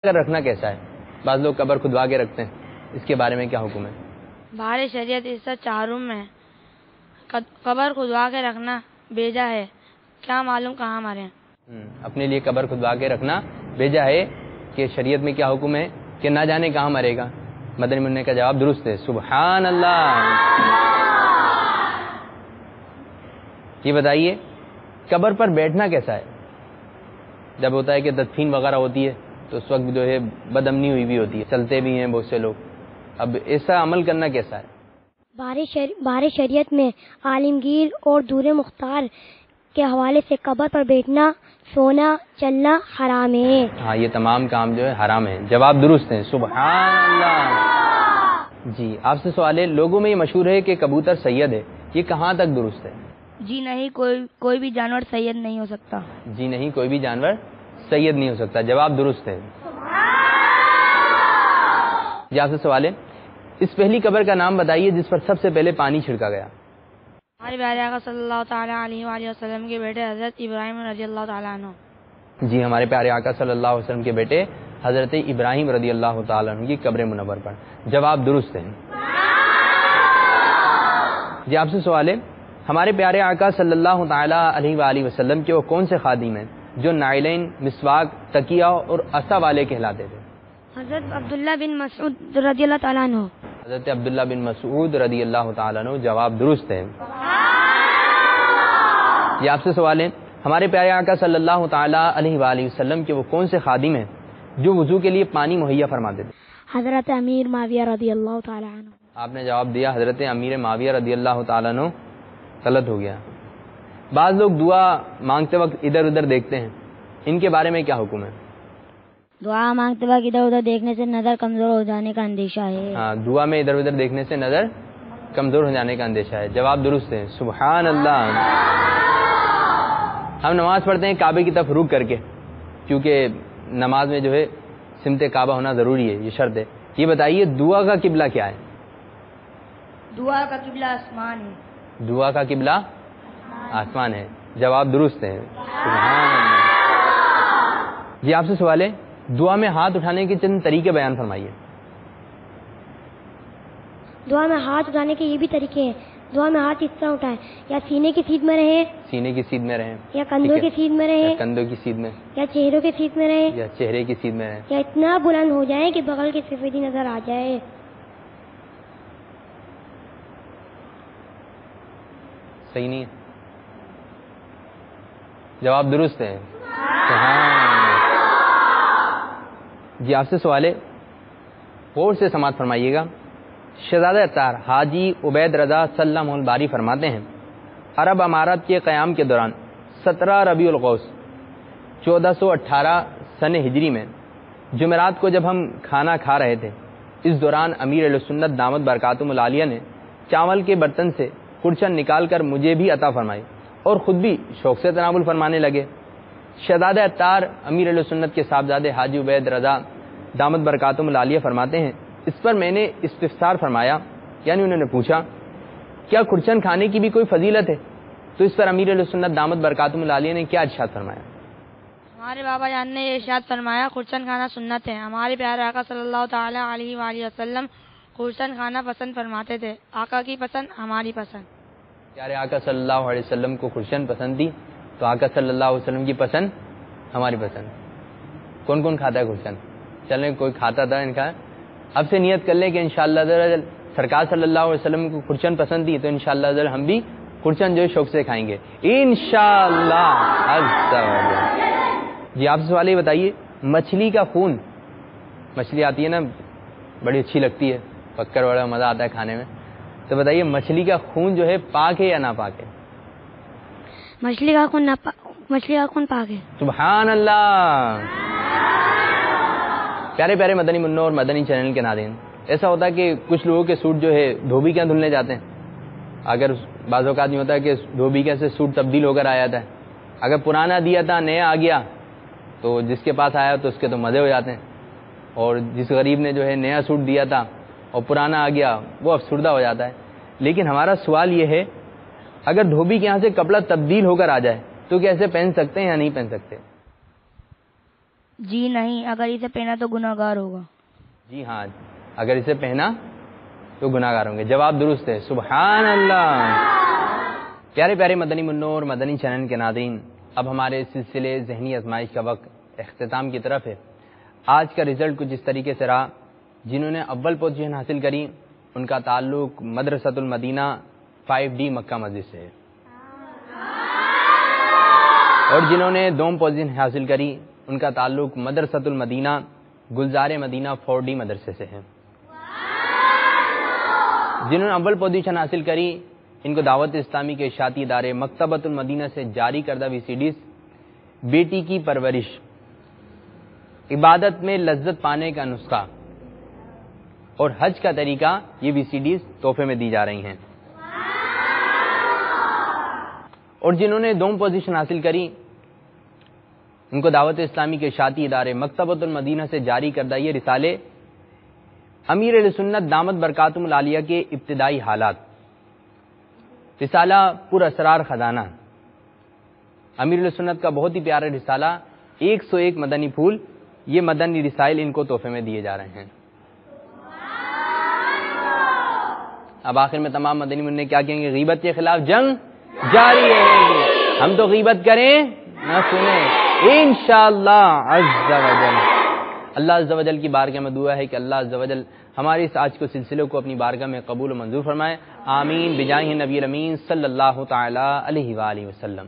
کر رکھنا کیسا ہے؟ بعض لوگ قبر کھدوا کے رکھتے ہیں، اس کے بارے میں کیا حکم ہے؟ بہار شریعت حصہ چارم میں قبر کھدوا کے رکھنا بیجا ہے، کیا معلوم کہاں مرے۔ اپنے لیے قبر کھدوا کے رکھنا بیجا ہے کہ شریعت میں کیا حکم ہے کہ نہ جانے کہاں مرے گا؟ مدنی منع کا جواب درست ہے، سبحان اللہ۔ یہ بتائیے قبر پر بیٹھنا کیسا ہے؟ جب ہوتا ہے کہ تدفین وغیرہ ہوتی ہے تو اس وقت جو ہے بد امنی ہوئی بھی ہوتی ہے، چلتے بھی ہیں بہت سے لوگ، اب ایسا عمل کرنا کیسا ہے؟ بہار شریعت میں عالمگیر اور دور مختار کے حوالے سے قبر پر بیٹھنا، سونا، چلنا حرام ہے۔ ہاں، یہ تمام کام جو ہے حرام ہے، جواب درست ہے، سبحان اللہ۔ جی، آپ سے سوال ہے، لوگوں میں یہ مشہور ہے کہ کبوتر سید ہے، یہ کہاں تک درست ہے؟ جی نہیں، کوئی بھی جانور سید نہیں ہو سکتا۔ جی نہیں، کوئی بھی جانور سید نہیں ہو سکتا، جواب درست ہے۔ جی، آپ سے سوال ہے، اس پہلی قبر کا نام بتائیے جس پر سب سے پہلے پانی چھڑکا گیا۔ ہمارے پیارے آقا صلی اللہ تعالیٰ علیہ وآلہ وسلم کے بیٹے حضرت ابراہیم رضی اللہ تعالیٰ عنہ۔ جی، ہمارے پیارے آقا صلی اللہ علیہ وسلم کے بیٹے حضرت ابراہیم رضی اللہ تعالیٰ عنہ کی قبر منور پر، جواب درست ہے۔ جی، آپ سے سوال ہے، ہمارے پیارے آقا صلی اللہ تعالیٰ علیہ وآلہ وسلم کے وہ کون سے خادم ہیں جو نائلین، مسواک، تکیہ اور عصا والے کہلاتے تھے؟ حضرت عبداللہ بن مسعود رضی اللہ تعالیٰ عنہ۔ حضرت عبداللہ بن مسعود رضی اللہ تعالیٰ عنہ، جواب درست ہے۔ یہ آپ سے سوال ہے، ہمارے پیارے آقا صلی اللہ تعالیٰ علیہ وآلہ وسلم کے وہ کون سے خادم ہیں جو وضو کے لیے پانی مہیا فرماتے تھے؟ حضرت امیر معاویہ رضی اللہ تعالیٰ عنہ۔ آپ نے جواب دیا حضرت امیر معاویہ رضی اللہ تعالیٰ عنہ، غلط ہو گیا۔ بعض لوگ دعا مانگتے وقت ادھر ادھر دیکھتے ہیں، ان کے بارے میں کیا حکم ہے؟ دعا مانگتے وقت ادھر ادھر دیکھنے سے نظر کمزور ہو جانے کا اندیشہ ہے۔ ہاں، دعا میں ادھر ادھر دیکھنے سے نظر کمزور ہو جانے کا اندیشہ ہے، جواب درست ہے، سبحان اللہ۔ ہم نماز پڑھتے ہیں کعبے کی طرف رخ کر کے، کیونکہ نماز میں جو ہے سمت کعبہ ہونا ضروری ہے، یہ شرط ہے۔ یہ بتائیے دعا کا قبلہ کیا ہے؟ دعا کا قبلہ آسمان ہے۔ دعا کا قبلہ آسمان ہے، جواب درست ہے، سبحان اللہ۔ جی، آپ سے سوال ہے، دعا میں ہاتھ اٹھانے کے چند طریقے بیان فرمائیے۔ دعا میں ہاتھ اٹھانے کے یہ بھی طریقے ہیں، دعا میں ہاتھ اس طرح اٹھائیں، یا سینے کی سیدھ میں رہیں، سینے کی سیدھ میں رہیں، یا کندھوں کی سیدھ میں رہیں، کندھوں کی سیدھ میں، یا چہروں کی سیدھ میں رہیں، یا چہرے کی سیدھ میں رہیں، یا اتنا بلند ہو جائے کہ بغل کی سفیدی نظر آ جائے۔ صحیح نہیں ہے، جواب درست ہے، سبحان اللہ۔ جی، آپ سے سوال ہے، غور سے سماعت فرمائیے گا۔ شہزادہ اتار حاجی عبید رضا سلم الباری فرماتے ہیں، عرب امارات کے قیام کے دوران 17 ربیع الاوس 1418 سن ہجری میں جمعرات کو جب ہم کھانا کھا رہے تھے، اس دوران امیر اہل سنت دامت برکاتہم العالیہ نے چاول کے برتن سے کرچن نکال کر مجھے بھی عطا فرمائی اور خود بھی شوق سے تناول فرمانے لگے۔ شہزادہ اتار امیر اہل سنت کے صاحبزادے حاجی عبید رضا دامت برکاتہم العالیہ فرماتے ہیں، اس پر میں نے استفسار فرمایا، یعنی انہوں نے پوچھا کیا کھرچن کھانے کی بھی کوئی فضیلت ہے؟ تو اس پر امیر اہل سنت دامت برکاتہم العالیہ نے کیا ارشاد فرمایا؟ ہمارے بابا جان نے یہ ارشاد فرمایا، کھرچن کھانا سنت ہے۔ ہمارے پیارے آقا صلی اللہ تعالیٰ علیہ وآلہ وسلم کھرچن کھانا پسند فرماتے تھے، آقا کی پسند ہماری پسند۔ پیارے آقا صلی اللہ علیہ وسلم کو کھرچن پسند تھی، تو آقا صلی اللہ علیہ وسلم کی پسند ہماری پسند۔ کون کون کھاتا ہے کھرچن؟ چلیں، کوئی کھاتا تھا ان کا، اب سے نیت کر لیں کہ انشاءاللہ سرکار صلی اللہ علیہ وسلم کو کھرچن پسند تھی، تو انشاءاللہ ہم بھی کھرچن جو ہے شوق سے کھائیں گے انشاءاللہ عز و جل۔ جی، آپ سے سوال یہ بتائیے، مچھلی کا خون، مچھلی آتی ہے نا بڑی اچھی لگتی ہے، پکڑ بڑا مزہ آتا ہے کھانے میں، تو بتائیے مچھلی کا خون جو ہے پاک ہے یا ناپاک ہے؟ مچھلی کا خون پاک ہے۔ سبحان اللہ۔ پیارے پیارے مدنی منوں اور مدنی چینل کے ناظرین، ایسا ہوتا ہے کہ کچھ لوگوں کے سوٹ جو ہے دھوبی کے دھلنے جاتے ہیں، اگر بعض اوقات نہیں ہوتا ہے کہ دھوبی کے سے سوٹ تبدیل ہو کر آ جاتا ہے، اگر پرانا دیا تھا نیا آ گیا تو جس کے پاس آیا تو اس کے تو مزے ہو جاتے ہیں، اور جس غریب نے جو ہے نیا سوٹ دیا تھا اور پرانا آ گیا وہ افسردہ ہو جاتا ہے۔ لیکن ہمارا سوال یہ ہے، اگر دھوبی کے یہاں سے کپڑا تبدیل ہو کر آ جائے تو کیسے پہن سکتے ہیں یا نہیں پہن سکتے؟ جی نہیں، اگر اسے پہنا تو گناہگار ہوگا۔ جی ہاں، اگر اسے پہنا تو گناہ گار ہوں گے۔ جواب درست ہے، سبحان اللہ۔ پیارے پیارے مدنی منوں اور مدنی چینل کے ناظرین، اب ہمارے سلسلے ذہنی آزمائش کا وقت اختتام کی طرف ہے۔ آج کا رزلٹ کچھ اس طریقے سے رہا، جنہوں نے اول پوزیشن حاصل کری ان کا تعلق مدرسۃ المدینہ 5D مکہ مسجد سے ہے، اور جنہوں نے دوم پوزیشن حاصل کری ان کا تعلق مدرسۃ المدینہ گلزار مدینہ 4D مدرسے سے ہے۔ جنہوں نے اول پوزیشن حاصل کری ان کو دعوت اسلامی کے اشاعتی ادارے مکتبۃ المدینہ سے جاری کردہ VCDs بیٹی کی پرورش، عبادت میں لذت پانے کا نسخہ اور حج کا طریقہ، یہ VCDs تحفے میں دی جا رہی ہیں۔ اور جنہوں نے دوم پوزیشن حاصل کری ان کو دعوت اسلامی کے اشاعتی ادارے مکتبۃ المدینہ سے جاری کردہ یہ رسالے امیر اہل سنت دامت برکاتہم العالیہ کے ابتدائی حالات، رسالہ پر اسرار خزانہ، امیر اہل سنت کا بہت ہی پیارا رسالہ 101 مدنی پھول، یہ مدنی رسائل ان کو تحفے میں دیے جا رہے ہیں۔ اب آخر میں تمام مدنی منع کیا کہیں گے؟ غیبت کے خلاف جنگ جاری رہے گی، ہم تو غیبت کریں نہ سنیں انشاءاللہ عز و جل۔ اللہ عز و جل کی بارگاہ میں دعا ہے کہ اللہ عز و جل ہمارے اس آج کے سلسلے کو اپنی بارگاہ میں قبول و منظور فرمائے، آمین بجاہ نبی الامین صلی اللہ تعالی علیہ وآلہ وسلم۔